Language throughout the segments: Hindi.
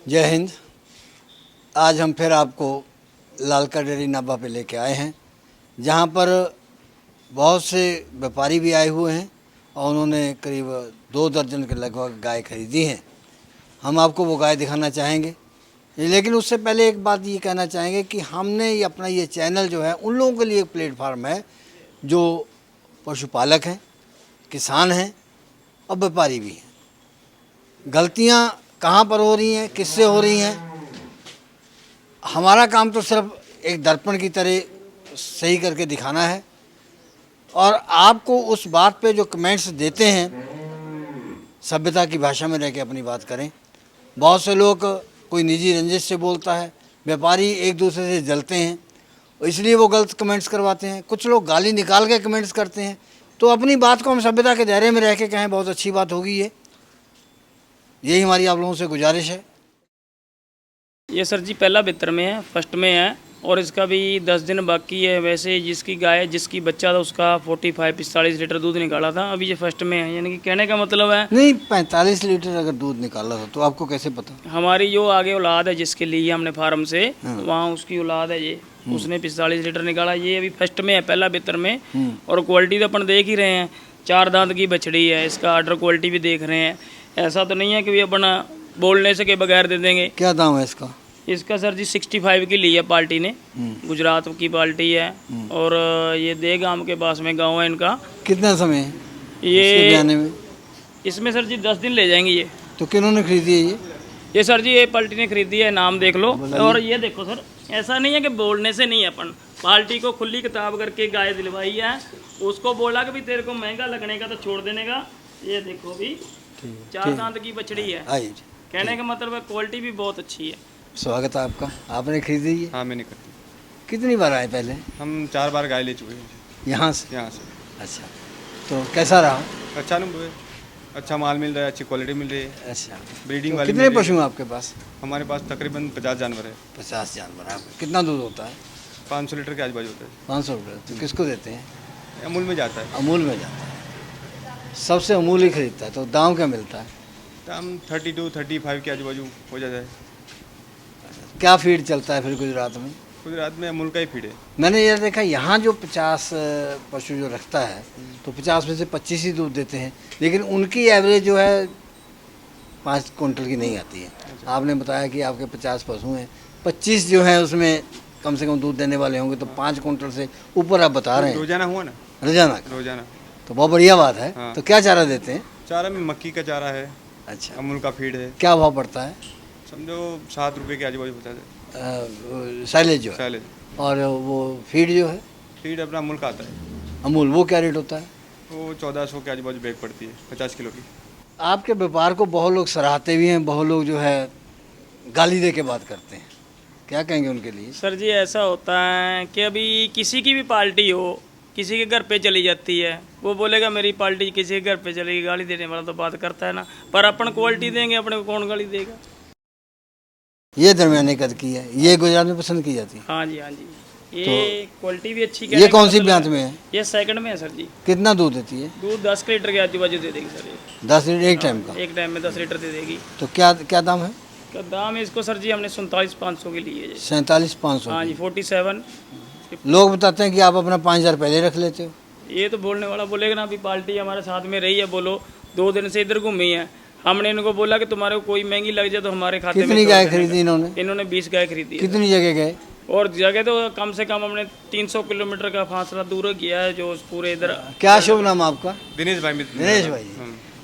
जय हिंद। आज हम फिर आपको लालका डेयरी नाभा पे लेके आए हैं, जहाँ पर बहुत से व्यापारी भी आए हुए हैं और उन्होंने करीब 2 दर्जन के लगभग गाय खरीदी हैं। हम आपको वो गाय दिखाना चाहेंगे, लेकिन उससे पहले एक बात ये कहना चाहेंगे कि हमने ये अपना ये चैनल जो है उन लोगों के लिए एक प्लेटफार्म है जो पशुपालक हैं, किसान हैं और व्यापारी भी हैं। गलतियाँ कहाँ पर हो रही हैं, किससे हो रही हैं, हमारा काम तो सिर्फ एक दर्पण की तरह सही करके दिखाना है और आपको उस बात पे जो कमेंट्स देते हैं सभ्यता की भाषा में रह के अपनी बात करें। बहुत से लोग कोई निजी रंजिश से बोलता है, व्यापारी एक दूसरे से जलते हैं, इसलिए वो गलत कमेंट्स करवाते हैं। कुछ लोग गाली निकाल के कमेंट्स करते हैं। तो अपनी बात को हम सभ्यता के दायरे में रह के कहें, बहुत अच्छी बात होगी। यही हमारी आप लोगों से गुजारिश है। ये सर जी पहला बितर में है, फर्स्ट में है और इसका भी 10 दिन बाकी है। वैसे जिसकी गाय जिसकी बच्चा था उसका 45-45 लीटर दूध निकाला था, अभी ये फर्स्ट में है। यानी कि कहने का मतलब है नहीं, 45 लीटर अगर दूध निकाला था तो आपको कैसे पता? हमारी जो आगे औलाद है जिसके लिए हमने फार्म से वहाँ उसकी औलाद है, ये उसने 45 लीटर निकाला। ये अभी फर्स्ट में है, पहला बितर में। और क्वालिटी तो अपन देख ही रहे हैं, 4 दांत की बछड़ी है। इसका आर्डर क्वालिटी भी देख रहे हैं। ऐसा तो नहीं है कि अपना बोलने से के बगैर दे देंगे। क्या दाम है इसका? इसका सर जी 65 की ली है पार्टी ने, गुजरात की पार्टी है और ये देगाम के पास में गांव है इनका। कितना समय है ये आने में? इसमें सर जी 10 दिन ले जाएंगे ये। तो किन्होंने खरीदी है ये सर जी ये पार्टी ने खरीदी है, नाम देख लो। और ये देखो सर, ऐसा नहीं है कि बोलने से नहीं है, अपन पार्टी को खुली किताब करके गाय दिलवाई है। उसको बोला कि भी तेरे को महंगा लगने का तो छोड़ देने का। ये देखो भी 4 दांत की बछड़ी है। कहने का मतलब है क्वालिटी भी बहुत अच्छी है। स्वागत है आपका। आपने खरीदी है? हाँ, मैंने खरीदी। कितनी बार आए पहले? हम 4 बार गाय ले चुके हैं यहाँ से। अच्छा, तो कैसा रहा? अच्छा अनुभव है, अच्छा माल मिल रहा है, अच्छी क्वालिटी मिल रही है। अच्छा, ब्रीडिंग तो वाली कितने पशु हैं आपके पास? हमारे पास तकरीबन 50 जानवर है। 50 जानवर। आप कितना दूध होता है? 500 लीटर के आजू बाजू होता है। 500 रुपये। तो किसको देते हैं? अमूल में जाता है। अमूल में जाता है। सबसे अमूल ही खरीदता है। तो दाम क्या मिलता है? दाम 32-35 के आजू बाजू हो जाता है। क्या फीड चलता है फिर गुजरात में? गुजरात में अमूल का ही फीड है। मैंने ये देखा, यहाँ जो 50 पशु जो रखता है तो 50 में से 25 ही दूध देते हैं, लेकिन उनकी एवरेज जो है 5 कुंटल की नहीं आती है। आपने बताया कि आपके 50 पशु हैं, 25 जो हैं उसमें कम से कम दूध देने वाले होंगे, तो 5 कुंटल से ऊपर आप बता रहे हैं। रोजाना हुआ ना? रोजाना। तो बहुत बढ़िया बात है। हाँ। तो क्या चारा देते हैं? चारा में मक्की का चारा है। अच्छा, अमूल का फीड है। क्या भाव पड़ता है? समझो 7 रुपये के आजू बाजू होता है साइलेज जो है। साइलेज। और वो फीड जो है? फीड अपना अमूल का आता है। अमूल, वो क्या रेट होता है? वो 1400 के आजू बाजू बैग पड़ती है, 50 किलो की। आपके व्यापार को बहुत लोग सराहते भी हैं, बहुत लोग जो है गाली दे के बात करते हैं। क्या कहेंगे उनके लिए? सर जी ऐसा होता है कि अभी किसी की भी पार्टी हो, किसी के घर पे चली जाती है, वो बोलेगा मेरी पार्टी किसी के घर पे चलेगी, गाली देने वाला तो बात करता है ना। पर अपन क्वालिटी देंगे, अपने को कौन गाली देगा? ये दरमियाने कद की है, ये गुजरात में पसंद की जाती है। हाँ जी, हाँ जी। ये क्वालिटी भी अच्छी। ये कौन सी ब्रांच में है? ये सेकंड में है सर जी। कितना दूध देती है? दूध 10 लीटर के आजू बाजू दे देगी सर ये। 10 लीटर एक टाइम का? एक टाइम में 10 लीटर दे देगी। तो क्या क्या दाम है? क्या दाम है इसको? सर जी हमने 47,500 के लिए। 47,500। हाँ जी, 47। लोग बताते हैं कि आप अपना 5,000 पहले रख लेते हो। ये तो बोलने वाला बोलेगा ना, अभी पार्टी हमारे साथ में रही है, बोलो 2 दिन से इधर घूमी है। हमने इनको बोला कि तुम्हारे को कोई महंगी लग जाए तो हमारे खाते में। कितनी गाय खरीदी इन्होंने? इन्होंने 20 गाय खरीदी है। कितनी जगह गए? और जगह तो कम से कम हमने 300 किलोमीटर का फासला दूर किया है, जो पूरे इधर। क्या शुभ नाम आपका? दिनेश भाई। दिनेश भाई।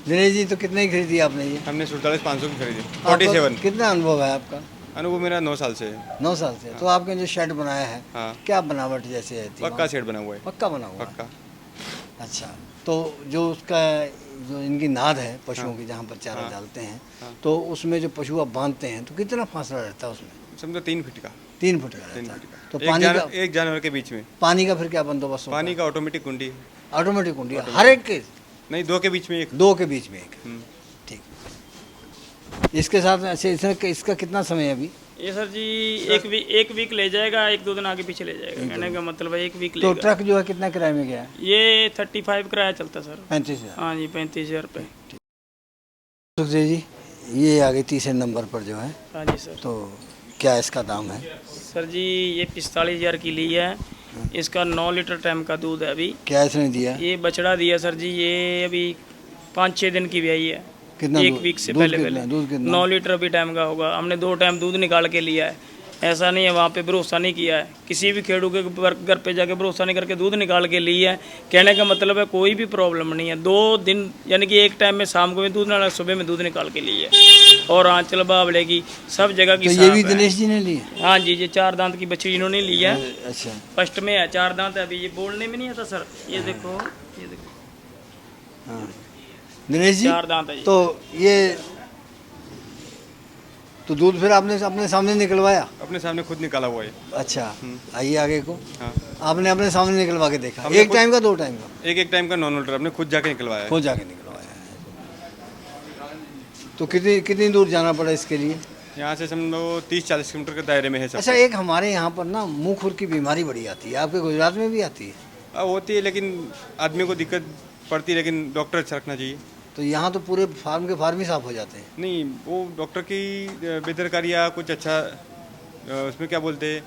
दिनेश जी, तो कितने की खरीदी आपने ये? हमने 47,500 की खरीदी। आपका 47। कितना अनुभव है आपका? अनुभव मेरा 9 साल से है। 9 साल से। तो आपने जो शेड बनाया है, हाँ। क्या बनावट जैसे है? पक्का शेड बना हुआ है। पक्का बना हुआ है? पक्का। अच्छा, तो जो उसका जो इनकी नाद है पशुओं की, जहाँ पर चारा डालते हैं, तो उसमें जो पशु आप बांधते हैं तो कितना फासला रहता है उसमें? समझो 3 फीट का। 3 फुट का 3 रहता फीट है। का। तो पानी का, एक जानवर के बीच में। पानी का फिर क्या बंदोबस्त होता है? पानी का ऑटोमेटिक कुंडी है। ऑटोमेटिक कुंडी है हर एक के? नहीं, 2 के बीच में एक। 2 के बीच में एक। ठीक। इसके साथ इसका कितना समय है अभी? ये सर जी एक वीक ले जाएगा, 1-2 दिन आगे पीछे ले जाएगा। कहने का मतलब है 1 वीक तो लेगा। ट्रक जो है कितना किराए में गया है? ये 35 किराया चलता सर। 35,000। हाँ जी, 35,000 रुपये। सुखदेव जी, ये आ गई तीसरे नंबर पर जो है, हाँ जी सर। तो क्या इसका दाम है? सर जी ये 45,000 की ली है। इसका 9 लीटर टाइम का दूध है अभी। क्या इसने दिया? ये बछड़ा दिया सर जी, ये अभी 5-6 दिन की ब्याई है। कितना एक दूध- वीक से दूध पहले कितना- पहले दूध कितना? 9 लीटर अभी टाइम का होगा। हमने 2 टाइम दूध निकाल के लिया है। ऐसा नहीं है वहाँ पे भरोसा नहीं किया है, किसी भी खेड़ू के घर पे जाके भरोसा नहीं करके दूध निकाल के लिया है। कहने का मतलब है कोई भी प्रॉब्लम नहीं है। 2 दिन यानी कि एक टाइम में शाम को भी दूध निकाला, सुबह में दूध निकाल के लिए है। और आंचल बावले की सब जगह की तो ये साफ भी है। दिनेश जी ने ली? हाँ जी, ये 4 दांत की बच्ची इन्होंने ली है। अच्छा, फर्स्ट में है 4 दांत है अभी। ये बोलने में नहीं आता सर, ये देखो, ये देखो हाँ दिनेश जी, 4 दांत है ये। तो ये तो दूध फिर आपने अपने सामने निकलवाया? अपने सामने खुद निकाला हुआ है। अच्छा, आइए आगे को। हाँ, आपने अपने सामने निकलवा के देखा? हमने एक खुद- टाइम का 2 टाइम का? एक टाइम का 9 लीटर अपने खुद जाके निकलवाया है। हो जाके निकलवाया है। तो कितनी कितनी दूर जाना पड़ा इसके लिए? यहाँ से समझो 30-40 किलोमीटर के दायरे में है सब। अच्छा, एक हमारे यहाँ पर ना मुंह खुर की बीमारी बड़ी आती है, आपके गुजरात में भी आती है? होती है, लेकिन आदमी को दिक्कत पड़ती है, लेकिन डॉक्टर अच्छा रखना चाहिए। तो यहाँ तो पूरे फार्म के फार्म ही साफ हो जाते हैं। नहीं, वो डॉक्टर की बेदरकारी या कुछ अच्छा उसमें क्या बोलते हैं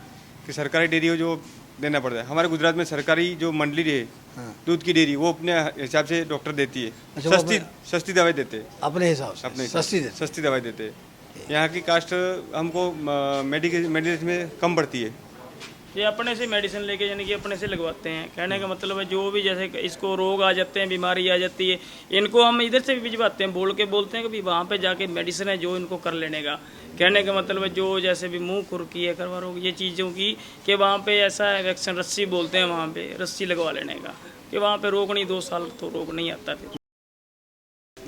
कि सरकारी डेयरी हो जो देना पड़ता है। हमारे गुजरात में सरकारी जो मंडली है हाँ। दूध की डेयरी, वो अपने हिसाब से डॉक्टर देती है। अच्छा, वो सस्ती दवाई देते हैं। अपने हिसाब से अपने हिसाब सस्ती से देते सस्ती दवाई देते हैं। यहाँ की कास्ट हमको मेडिसिन में कम पड़ती है। ये अपने से मेडिसिन लेके यानी कि अपने से लगवाते हैं। कहने का मतलब है जो भी जैसे इसको रोग आ जाते हैं, बीमारी आ जाती है, इनको हम इधर से भी भिजवाते हैं। बोलते हैं कि भी वहाँ पे जाके मेडिसिन है जो इनको कर लेने का। कहने का मतलब है जो जैसे भी मुंह खुरकी है, करवा रोग, ये चीज़ों की कि वहाँ पे ऐसा है वैक्सीन रस्सी बोलते हैं, वहाँ पे रस्सी लगवा लेने का कि वहाँ पे रोग नहीं, 2 साल तो रोग नहीं आता फिर।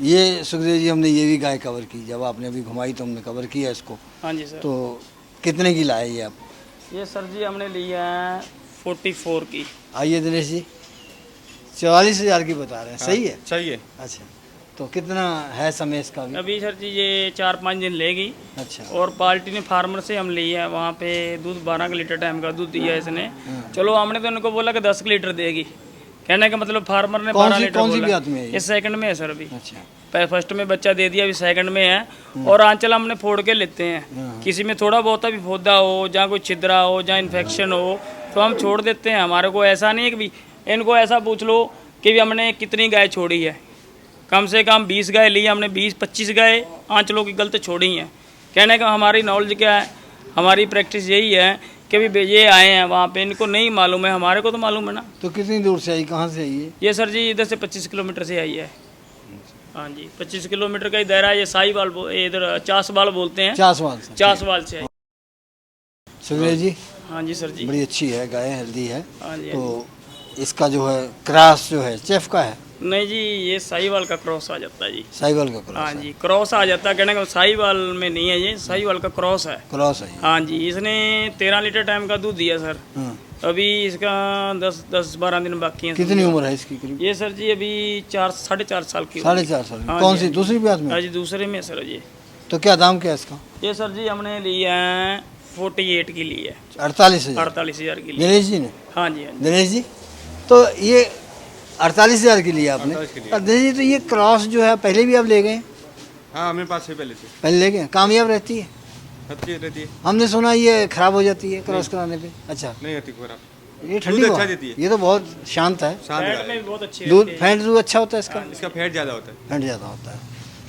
ये सुखदेव जी, हमने ये भी गाय कवर की, जब आपने अभी घुमाई तो हमने कवर किया इसको। हाँ जी सर। तो कितने की लाए ये आप? ये सर जी हमने लिया है 44 की। आइए दिनेश जी, 44,000 की बता रहे हैं, सही है? सही है। अच्छा, तो कितना है समय इसका भी? अभी सर जी ये 4-5 दिन लेगी। अच्छा, और पार्टी ने फार्मर से हम ली है, वहाँ पे दूध 12 लीटर टाइम का दूध दिया है इसने। चलो हमने तो इनको बोला कि 10 लीटर देगी। कहने का मतलब फार्मर ने 12 लीटर कौन सी बोला। ब्यात में है ये? ये सेकंड में है सर अभी। अच्छा, फर्स्ट में बच्चा दे दिया, अभी सेकंड में है। और आंचल हमने फोड़ के लेते हैं। किसी में थोड़ा बहुत भी फोदा हो, जहाँ कोई छिद्रा हो, जहाँ इन्फेक्शन हो, तो हम छोड़ देते हैं। हमारे को ऐसा नहीं है कि भी इनको ऐसा पूछ लो कि भी हमने कितनी गाय छोड़ी है। कम से कम 20 गाय ली हमने, 20-25 गाय आंचलों की गलत छोड़ी हैं। कहने का हमारी नॉलेज क्या है, हमारी प्रैक्टिस यही है कि भी ये आए हैं वहाँ पे, इनको नहीं मालूम है, हमारे को तो मालूम है ना। तो कितनी दूर से आई, कहाँ से आई ये सर जी इधर से 25 किलोमीटर से आई है। हाँ जी, 25 किलोमीटर का ही दायरा है। ये साहिवाल इधर चासवाल बोलते हैं, चासवाल से? चासवाल से आई। सुखदेव जी, हाँ जी सर जी। बड़ी अच्छी है गाय, हेल्दी है। हाँ जी। तो इसका जो है क्रॉस जो है चेफ का है? नहीं जी, ये साहिवाल का क्रॉस आ जाता है जी। साहिवाल का क्रॉस? हाँ जी, क्रॉस आ जाता है। कहने का साहिवाल में नहीं है, ये साहिवाल का क्रॉस है। क्रॉस है ये। हाँ जी, इसने 13 लीटर टाइम का दूध दिया सर। हाँ। अभी इसका 10-12 दिन बाकी हैं। कितनी उम्र है इसकी करीब? ये सर जी अभी 4-4.5 साल की 4.5 साल की। हाँ कौन जी, सी दूसरी ब्यात में? हाँ जी, दूसरे में है सर जी। तो क्या दाम क्या है इसका? ये सर जी हमने लिया है 48 की ली है, 48,000? 48,000 की ली। दिनेश जी ने? हाँ जी, हाँ जी। दिनेश जी, तो ये 48,000 की लिया आपने? 48 की लिया। और दिनेश जी, तो ये क्रॉस जो है पहले भी आप ले गए? हाँ, हमारे पास है पहले से। पहले ले गए? कामयाब रहती है? अच्छी रहती है। हमने सुना ये खराब हो जाती है क्रॉस कराने पे। अच्छा, नहीं होती खराब। ये ठंडी दूध हवा- अच्छा देती है। ये तो बहुत शांत है। शांत फैट गाय में है। भी बहुत अच्छी दूध रहती है। फैट दूध अच्छा होता है इसका? इसका फैट ज़्यादा होता है। फैट ज़्यादा होता है।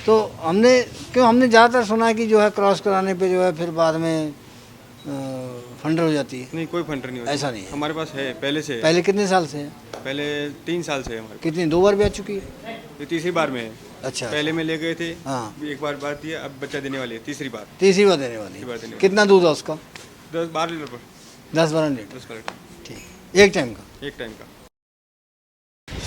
तो हमने हमने ज़्यादातर सुना है कि जो है क्रॉस कराने पे जो है फिर बाद में फंडर हो जाती है। नहीं, कोई फंटर नहीं होता। ऐसा नहीं है? हमारे पास है, पहले से है। पहले कितने साल से है? पहले 3 साल से है हमारे कितनी, 2 बार ब्याह चुकी है? पास। ये तीसरी बार में है। अच्छा, पहले में ले गए थे, हाँ, एक बार दिया, अब बच्चा देने वाली है, तीसरी बार। तीसरी बार देने वाली तीसरी बार देने है। वाली। कितना दूध है उसका? 10-12 लीटर पर 10-12 लीटर? 10 लीटर ठीक, एक टाइम का? एक टाइम का।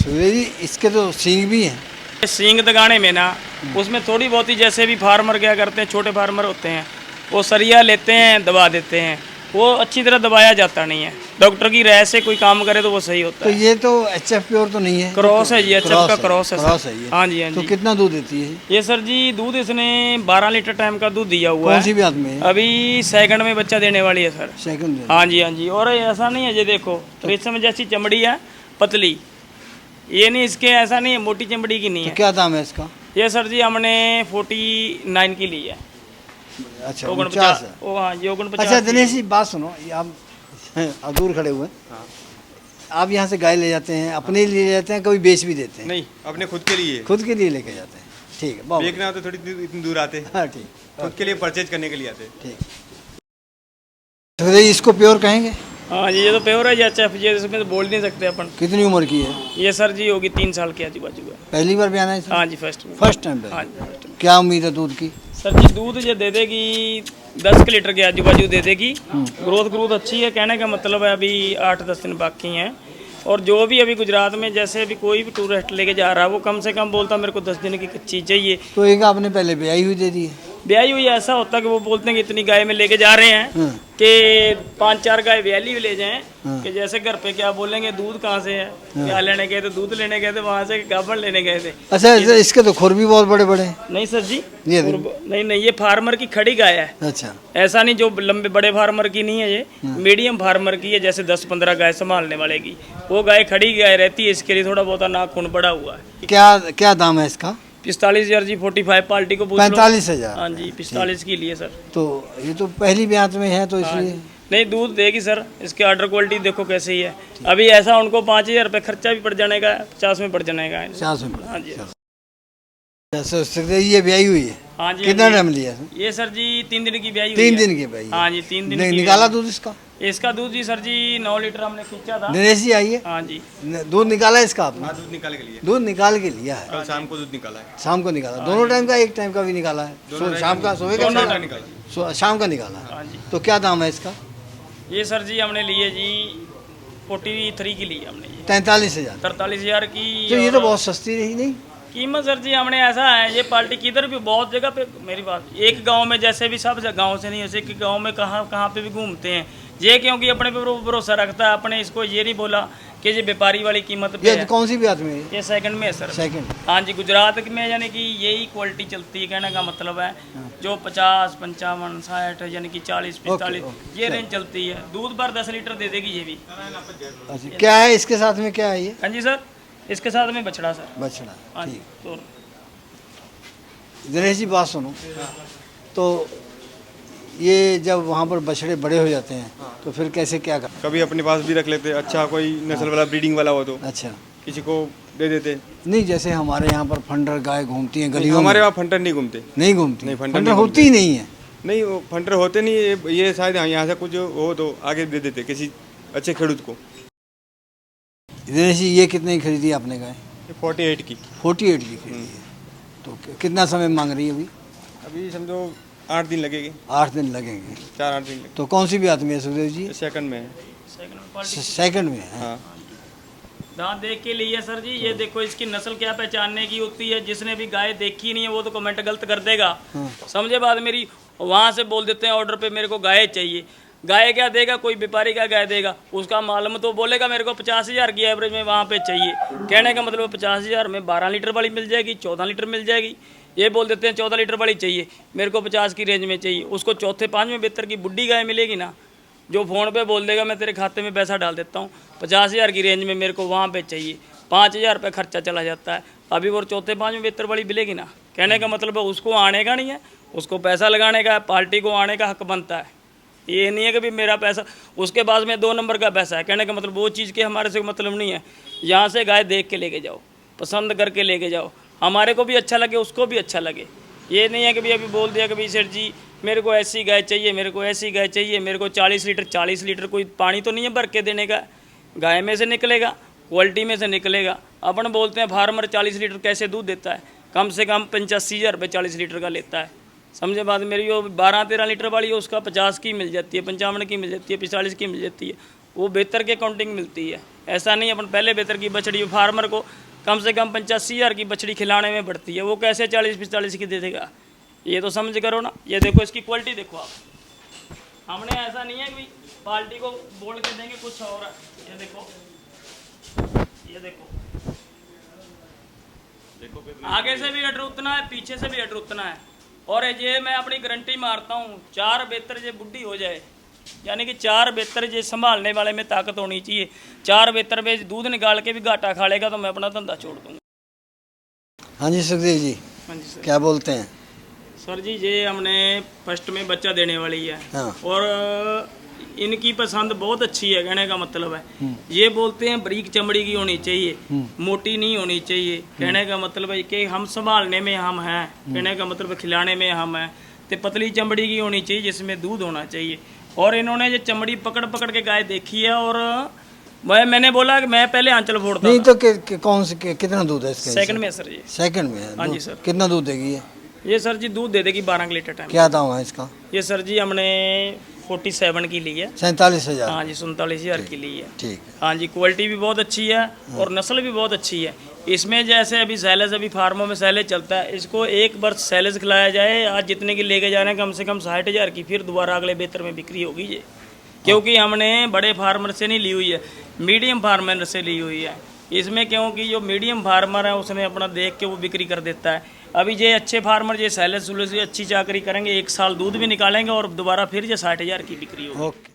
सुरेश जी, इसके तो सींग भी हैं? सींग दगाने में ना, उसमें थोड़ी बहुत ही जैसे भी फार्मर क्या करते हैं, छोटे फार्मर होते हैं, वो सरिया लेते हैं, दबा देते हैं। वो अच्छी तरह दबाया जाता नहीं है। डॉक्टर की राय से कोई काम करे तो वो सही होता तो है। ये तो HF प्योर तो नहीं है? क्रॉस है ये, HF का क्रॉस है क्रॉस सर। है ये? हाँ जी, हाँ तो जी। कितना दूध देती है? ये सर जी दूध इसने 12 लीटर टाइम का दूध दिया हुआ कौन सी है। ब्यात में है? अभी सेकंड में बच्चा देने वाली है सर। सेकंड में? हाँ जी, हाँ जी। और ऐसा नहीं है, ये देखो रेशम जैसी चमड़ी है, पतली। ये नहीं इसके, ऐसा नहीं है मोटी चमड़ी की नहीं तो है। क्या दाम है इसका? ये सर जी हमने 49 की ली है। अच्छा 49 है। ओ हाँ ये 49। अच्छा दिनेश जी बात सुनो, ये आप दूर खड़े हुए हैं, आप यहाँ से गाय ले जाते हैं, अपने लिए ले जाते हैं, कभी बेच भी देते हैं? नहीं, अपने खुद के लिए। खुद के लिए लेके जाते हैं, ठीक है, बहुत बेचना हो तो थोड़ी इतनी दूर आते, हाँ ठीक, खुद के लिए परचेज करने के लिए आते। ठीक। तो इसको प्योर कहेंगे? हाँ जी ये तो प्योर है, ये अच्छा है, ये इसमें तो बोल नहीं सकते अपन। कितनी उम्र की है? ये सर जी होगी 3 साल के आजू बाजू है। पहली बार ब्याना है इसमें? हाँ जी फर्स्ट में। फर्स्ट टाइम हाँ जी first में। क्या उम्मीद है दूध की? सर जी दूध ये दे देगी 10 के लीटर के आजू बाजू दे देगी। ग्रोथ अच्छी है, कहने का मतलब है अभी 8-10 दिन बाकी हैं। और जो भी अभी गुजरात में जैसे अभी कोई भी टूरिस्ट लेके जा रहा है वो कम से कम बोलता मेरे को 10 दिन की कच्ची चाहिए। तो एक आपने पहले ब्याई हुई दे दी है? ब्याई हुई ऐसा होता है कि वो बोलते हैं कि इतनी गाय में लेके जा रहे हैं कि 5-4 गाय ब्याली भी ले जाएं, कि जैसे घर पे क्या बोलेंगे दूध कहाँ से है, क्या लेने गए थे, दूध लेने गए थे, वहाँ से गाभण लेने गए थे। अच्छा इसके तो खुर भी बहुत बड़े बड़े हैं। नहीं सर जी ये नहीं ये फार्मर की खड़ी गाय है। अच्छा ऐसा नहीं जो लंबे बड़े फार्मर की नहीं है, ये मीडियम फार्मर की है, जैसे 10-15 गाय संभालने वाले की। वो गाय खड़ी गाय रहती है, इसके लिए थोड़ा बहुत नाखून बड़ा हुआ है। क्या दाम है इसका? 45,000 जी 45 पार्टी को पूछ लो। 45,000? हाँ जी 45 की लिए सर। तो ये तो पहली ब्यात में है तो इसलिए नहीं दूध देगी सर, इसके ऑर्डर क्वालिटी देखो कैसी है। अभी ऐसा उनको 5,000 रुपये खर्चा भी पड़ जाने का, 50 में पड़ जाने का है। 50 में? हाँ जी ये ब्याई हुई है? हाँ जी। कितना टाइम लिया? ये सर जी 3 दिन की ब्याई हुई 3 है। दिन की ब्याई? हाँ जी 3 दिन की निकाला दूध इसका? इसका दूध जी सर जी 9 लीटर हमने खींचा था। दिनेश जी आइए। हाँ जी दूध निकाला है इसका आपने? हाँ, दूध निकाल के लिए। दूध निकाल के लिया है? कल शाम को दूध निकाला है। शाम को निकाला? दोनों टाइम का? एक टाइम का भी निकाला है? शाम का सुबह का निकाला? शाम का निकाला है। हाँ जी। तो क्या दाम है इसका? ये सर जी हमने लिए जी 43 की ली हमने ये 43,000? 43,000 की। तो ये तो बहुत सस्ती रही नहीं? कीमत सर जी हमने ऐसा है, ये पार्टी किधर भी बहुत जगह पे मेरी बात, एक गांव में जैसे भी सब गांव से नहीं, ऐसे कि गांव में कहाँ पे भी घूमते हैं ये, क्योंकि अपने पे भरोसा रखता है, अपने इसको ये नहीं बोला कि ये व्यापारी वाली कीमत पे ये है। कौन सी ब्यात में है? ये सेकंड में है सर। सेकंड? हाँ जी गुजरात में यानी कि यही क्वालिटी चलती है, कहने का मतलब है जो 50, 55, 60 यानी कि 40, 45 ये रेंज चलती है। दूध पर 10 लीटर दे देगी ये भी। अच्छा क्या है इसके साथ में, क्या है ये? हाँ जी सर इसके साथ में बछड़ा सर। बछड़ा? हाँ जी। ठीक। तो दिनेश जी बात सुनो, तो ये जब वहाँ पर बछड़े बड़े हो जाते हैं तो फिर कैसे क्या कर? कभी अपने पास भी रख लेते, अच्छा कोई नस्ल वाला ब्रीडिंग वाला हो तो अच्छा किसी को दे देते। नहीं जैसे हमारे यहाँ पर फंडर गाय घूमती हैं गलियों में। हमारे वहाँ फंटर नहीं घूमते। नहीं घूमती? नहीं, फंटर फंडर नहीं होती ही नहीं है? नहीं वो फंटर होते नहीं, ये शायद यहाँ से कुछ हो तो आगे दे देते किसी अच्छे खेडूत को। दिनेश जी ये कितने की खरीदी आपने गाय? 48 की। 48 की खरीदी है। तो कितना समय मांग रही है अभी? अभी समझो 8 दिन लगेंगे। 8 दिन लगेंगे? 4-8 दिन लगेंगे। तो कौन सी ब्यात में है सुखदेव जी? सेकंड में है। सेकंड में है? हाँ। दांत देख के लिए सर जी, ये देखो इसकी नस्ल क्या पहचानने की होती है। जिसने भी गाय देखी नहीं है वो तो कमेंट गलत कर देगा, समझे बात मेरी। वहाँ से बोल देते हैं ऑर्डर पे मेरे को गाय चाहिए। गाय क्या देगा, कोई व्यापारी क्या गाय देगा, उसका मालूम तो बोलेगा मेरे को 50,000 की एवरेज में वहाँ पे चाहिए। कहने का मतलब 50,000 में 12 लीटर वाली मिल जाएगी, 14 लीटर मिल जाएगी। ये बोल देते हैं 14 लीटर वाली चाहिए, मेरे को 50 की रेंज में चाहिए। उसको चौथे 5वें बेहतर की बुढ़ी गाय मिलेगी ना, जो फ़ोन पे बोल देगा मैं तेरे खाते में पैसा डाल देता हूँ, 50,000 की रेंज में मेरे को वहाँ पे चाहिए, 5,000 रुपये खर्चा चला जाता है। अभी वो चौथे 5वें बेहतर वाली मिलेगी ना। कहने का मतलब है उसको आने का नहीं है, उसको पैसा लगाने का है, पार्टी को आने का हक बनता है। ये नहीं है कि भी मेरा पैसा उसके पास में 2 नंबर का पैसा है। कहने का मतलब वो चीज़ के हमारे से मतलब नहीं है। यहाँ से गाय देख के लेके जाओ, पसंद करके लेके जाओ, हमारे को भी अच्छा लगे उसको भी अच्छा लगे। ये नहीं है कि भी अभी बोल दिया कि भाई सेठ जी मेरे को ऐसी गाय चाहिए, मेरे को ऐसी गाय चाहिए, मेरे को 40 लीटर कोई पानी तो नहीं है भर के देने का, गाय में से निकलेगा, क्वालिटी में से निकलेगा। अपन बोलते हैं फार्मर 40 लीटर कैसे दूध देता है, कम से कम 85,000 रुपये 40 लीटर का लेता है, समझे बात मेरी। वो 12-13 लीटर वाली है उसका 50 की मिल जाती है, 55 की मिल जाती है, 45 की मिल जाती है, वो बेहतर के काउंटिंग मिलती है। ऐसा नहीं अपन पहले बेहतर की बछड़ी फार्मर को कम से कम 85,000 की बछड़ी खिलाने में पड़ती है, वो कैसे 40-45 की दे देगा, ये तो समझ करो ना। ये देखो इसकी क्वालिटी देखो आप, हमने ऐसा नहीं है कि पार्टी को बोल के देंगे कुछ और है। ये देखो, ये देखो, आगे से भी अटर उतना है, पीछे से भी अटर उतना है। और ये मैं अपनी गारंटी मारता हूँ 4 बेहतर ये बुढ़ी हो जाए, यानी कि 4 बेहतर ये संभालने वाले में ताकत होनी चाहिए। 4 बेहतर में दूध निकाल के भी घाटा खा लेगा तो मैं अपना धंधा छोड़ दूँगा। हाँ जी सुखदेव जी। हाँ जी सर। क्या बोलते हैं? सर जी ये हमने फर्स्ट में बच्चा देने वाली है हाँ। और इनकी पसंद बहुत अच्छी है, कहने का मतलब है ये बोलते हैं बारीक चमड़ी की होनी चाहिए, मोटी नहीं होनी चाहिए। कहने का मतलब है कि हम संभालने में हम हैं, कहने का मतलब खिलाने में हम हैं। तो पतली चमड़ी की होनी चाहिए जिसमें दूध होना चाहिए। और इन्होंने ये चमड़ी पकड़ पकड़ के गाय देखी है और मैंने बोला कि मैं पहले आंचल फोड़ता नहीं था। तो कौन से कितना दूध है इसका? सेकंड में सर जी। सेकंड में है हाँ जी दूध? सर। कितना दूध देगी ये सर जी दूध दे देगी 12 लीटर टाइम। क्या दाम है इसका? ये सर जी हमने 47 की ली है। 47,000। हाँ जी 47,000 की ली है। ठीक। हाँ जी क्वालिटी भी बहुत अच्छी है और नस्ल भी बहुत अच्छी है। इसमें जैसे अभी सैलेज, अभी फार्मों में सैलेज चलता है, इसको एक बार सैलेज खिलाया जाए, आज जितने की लेके जा रहे हैं कम से कम 60,000 की, फिर दोबारा अगले बेहतर में बिक्री होगी ये। क्योंकि हमने बड़े फार्मर से नहीं ली हुई है, मीडियम फार्मर से ली हुई है। इसमें क्योंकि जो मीडियम फार्मर है उसने अपना देख के वो बिक्री कर देता है। अभी ये अच्छे फार्मर ये सैलेज सुलेज अच्छी चाकरी करेंगे, 1 साल दूध भी निकालेंगे और दोबारा फिर ये 60,000 की बिक्री होगी। ओके।